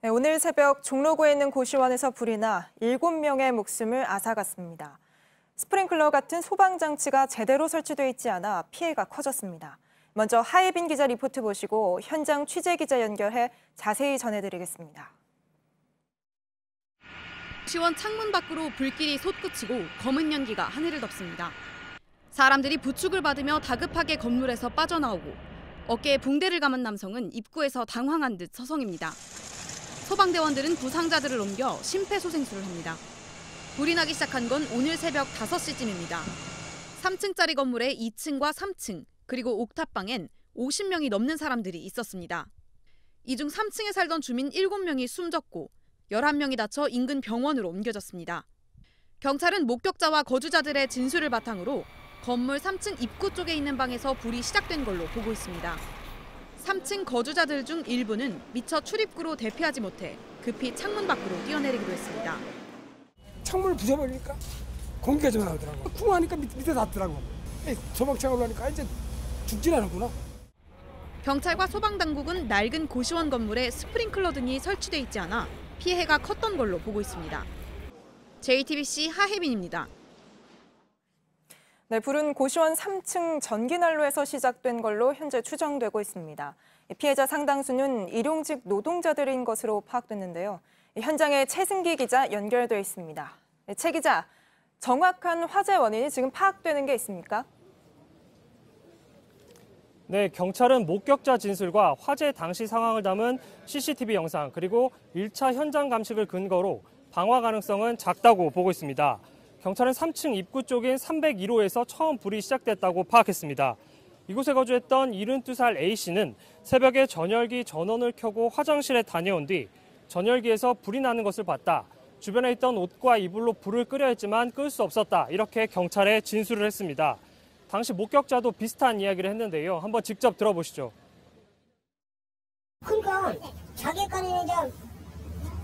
네, 오늘 새벽 종로구에 있는 고시원에서 불이 나 7명의 목숨을 앗아갔습니다. 스프링클러 같은 소방장치가 제대로 설치돼 있지 않아 피해가 커졌습니다. 먼저 하예빈 기자 리포트 보시고 현장 취재 기자 연결해 자세히 전해드리겠습니다. 고시원 창문 밖으로 불길이 솟구치고 검은 연기가 하늘을 덮습니다. 사람들이 부축을 받으며 다급하게 건물에서 빠져나오고 어깨에 붕대를 감은 남성은 입구에서 당황한 듯 서성입니다. 소방대원들은 부상자들을 옮겨 심폐소생술을 합니다. 불이 나기 시작한 건 오늘 새벽 5시쯤입니다. 3층짜리 건물의 2층과 3층, 그리고 옥탑방엔 50명이 넘는 사람들이 있었습니다. 이 중 3층에 살던 주민 7명이 숨졌고 11명이 다쳐 인근 병원으로 옮겨졌습니다. 경찰은 목격자와 거주자들의 진술을 바탕으로 건물 3층 입구 쪽에 있는 방에서 불이 시작된 걸로 보고 있습니다. 3층 거주자들 중 일부는 미처 출입구로 대피하지 못해 급히 창문 밖으로 뛰어내리기도 했습니다. 창문을 부숴버리니까 공기가 좀 나오더라고. 쿵하니까 밑에 닿더라고. 소방차로 하니까 이제 죽진 않았구나. 경찰과 소방당국은 낡은 고시원 건물에 스프링클러 등이 설치돼 있지 않아 피해가 컸던 걸로 보고 있습니다. JTBC 하혜빈입니다. 네, 불은 고시원 3층 전기난로에서 시작된 걸로 현재 추정되고 있습니다. 피해자 상당수는 일용직 노동자들인 것으로 파악됐는데요. 현장에 최승기 기자 연결돼 있습니다. 최 기자, 정확한 화재 원인이 지금 파악되는 게 있습니까? 네, 경찰은 목격자 진술과 화재 당시 상황을 담은 CCTV 영상 그리고 1차 현장 감식을 근거로 방화 가능성은 작다고 보고 있습니다. 경찰은 3층 입구 쪽인 301호에서 처음 불이 시작됐다고 파악했습니다. 이곳에 거주했던 72살 A씨는 새벽에 전열기 전원을 켜고 화장실에 다녀온 뒤 전열기에서 불이 나는 것을 봤다. 주변에 있던 옷과 이불로 불을 끄려 했지만 끌 수 없었다. 이렇게 경찰에 진술을 했습니다. 당시 목격자도 비슷한 이야기를 했는데요. 한번 직접 들어보시죠. 그러니까 자객간에 이제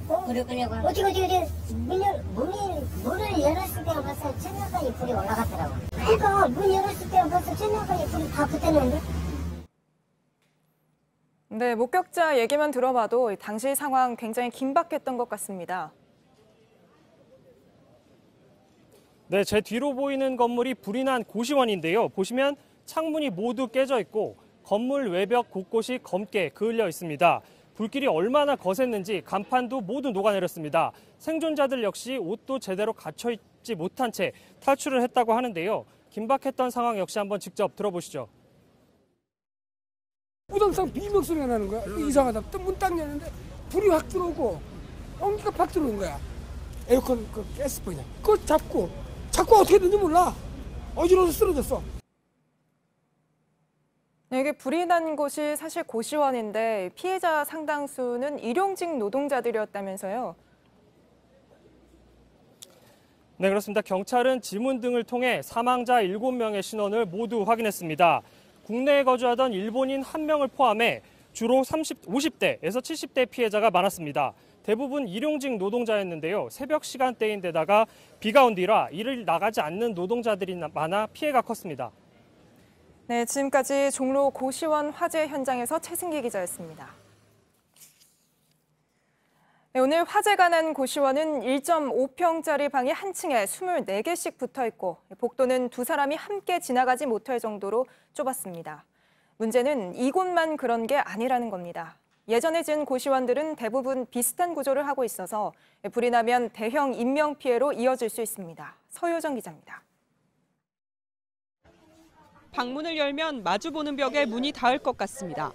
어떻게 문을 열었을 때 벌써 천장까지 불이 올라갔더라고. 그러니까 문 열었을 때 벌써 천장까지 불이 다 붙었는데. 네, 목격자 얘기만 들어봐도 당시 상황 굉장히 긴박했던 것 같습니다. 네, 제 뒤로 보이는 건물이 불이 난 고시원인데요. 보시면 창문이 모두 깨져 있고 건물 외벽 곳곳이 검게 그을려 있습니다. 불길이 얼마나 거셌는지 간판도 모두 녹아내렸습니다. 생존자들 역시 옷도 제대로 갖춰있지 못한 채 탈출을 했다고 하는데요. 긴박했던 상황 역시 한번 직접 들어보시죠. 무덤상 비명소리가 나는 거야. 이상하다. 또 문 딱 열는데 불이 확 들어오고 온기가 팍 들어오는 거야. 에어컨 그 가스보이냐. 그거 잡고 어떻게 됐는지 몰라. 어지러워서 쓰러졌어. 네, 이게 불이 난 곳이 사실 고시원인데 피해자 상당수는 일용직 노동자들이었다면서요? 네, 그렇습니다. 경찰은 지문 등을 통해 사망자 7명의 신원을 모두 확인했습니다. 국내에 거주하던 일본인 1명을 포함해 주로 50대에서 70대 피해자가 많았습니다. 대부분 일용직 노동자였는데요. 새벽 시간대인데다가 비가 온 뒤라 일을 나가지 않는 노동자들이 많아 피해가 컸습니다. 네, 지금까지 종로 고시원 화재 현장에서 최승기 기자였습니다. 네, 오늘 화재가 난 고시원은 1.5평짜리 방이 한 층에 24개씩 붙어 있고 복도는 2사람이 함께 지나가지 못할 정도로 좁았습니다. 문제는 이곳만 그런 게 아니라는 겁니다. 예전에 지은 고시원들은 대부분 비슷한 구조를 하고 있어서 불이 나면 대형 인명피해로 이어질 수 있습니다. 서효정 기자입니다. 방문을 열면 마주보는 벽에 문이 닿을 것 같습니다.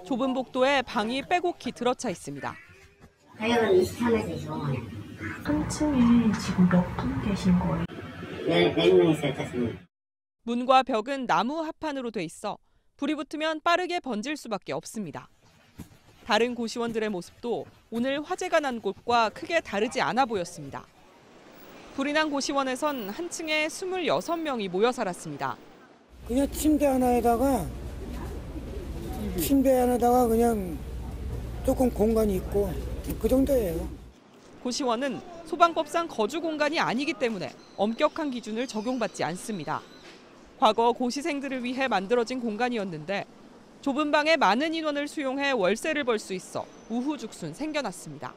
좁은 복도에 방이 빼곡히 들어차 있습니다. 가격은 23에서 25만 원. 한 층에 지금 몇 분 계신 거예요? 네 명이서 탔습니다. 문과 벽은 나무 합판으로 돼 있어 불이 붙으면 빠르게 번질 수밖에 없습니다. 다른 고시원들의 모습도 오늘 화재가 난 곳과 크게 다르지 않아 보였습니다. 불이 난 고시원에선 한 층에 26명이 모여 살았습니다. 그냥 침대 하나에다가 그냥 조금 공간이 있고 그 정도예요. 고시원은 소방법상 거주 공간이 아니기 때문에 엄격한 기준을 적용받지 않습니다. 과거 고시생들을 위해 만들어진 공간이었는데 좁은 방에 많은 인원을 수용해 월세를 벌 수 있어 우후죽순 생겨났습니다.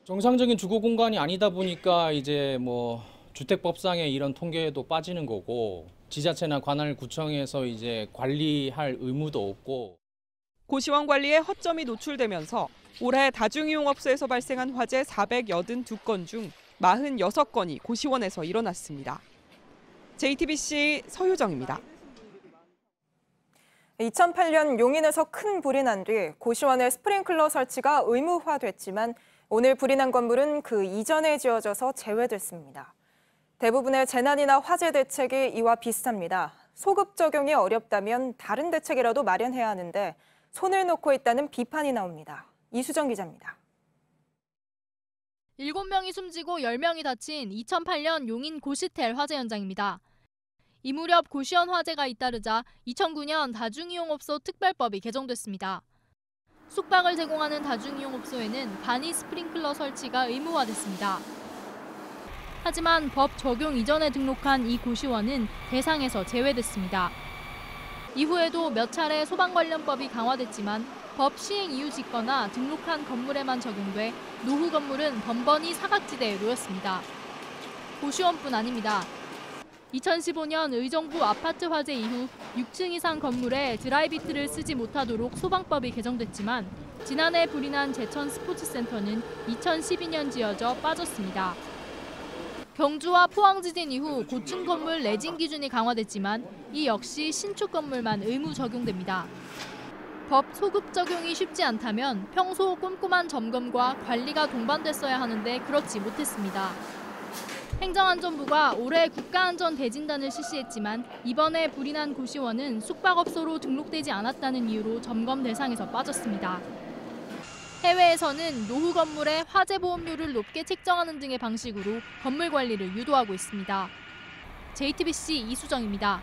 정상적인 주거 공간이 아니다 보니까 이제 뭐 주택법상의 이런 통계에도 빠지는 거고 지자체나 관할 구청에서 이제 관리할 의무도 없고 고시원 관리에 허점이 노출되면서 올해 다중이용업소에서 발생한 화재 482건 중 46건이 고시원에서 일어났습니다. JTBC 서효정입니다. 2008년 용인에서 큰 불이 난 뒤 고시원의 스프링클러 설치가 의무화됐지만 오늘 불이 난 건물은 그 이전에 지어져서 제외됐습니다. 대부분의 재난이나 화재 대책이 이와 비슷합니다. 소급 적용이 어렵다면 다른 대책이라도 마련해야 하는데 손을 놓고 있다는 비판이 나옵니다. 이수정 기자입니다. 7명이 숨지고 10명이 다친 2008년 용인 고시텔 화재 현장입니다. 이 무렵 고시원 화재가 잇따르자 2009년 다중이용업소 특별법이 개정됐습니다. 숙박을 제공하는 다중이용업소에는 간이 스프링클러 설치가 의무화됐습니다. 하지만 법 적용 이전에 등록한 이 고시원은 대상에서 제외됐습니다. 이후에도 몇 차례 소방 관련법이 강화됐지만 법 시행 이후 짓거나 등록한 건물에만 적용돼 노후 건물은 번번이 사각지대에 놓였습니다. 고시원뿐 아닙니다. 2015년 의정부 아파트 화재 이후 6층 이상 건물에 드라이비트를 쓰지 못하도록 소방법이 개정됐지만 지난해 불이 난 제천 스포츠센터는 2012년 지어져 빠졌습니다. 경주와 포항 지진 이후 고층 건물 내진 기준이 강화됐지만 이 역시 신축 건물만 의무 적용됩니다. 법 소급 적용이 쉽지 않다면 평소 꼼꼼한 점검과 관리가 동반됐어야 하는데 그렇지 못했습니다. 행정안전부가 올해 국가안전대진단을 실시했지만 이번에 불이 난 고시원은 숙박업소로 등록되지 않았다는 이유로 점검 대상에서 빠졌습니다. 해외에서는 노후 건물의 화재 보험료를 높게 책정하는 등의 방식으로 건물 관리를 유도하고 있습니다. JTBC 이수정입니다.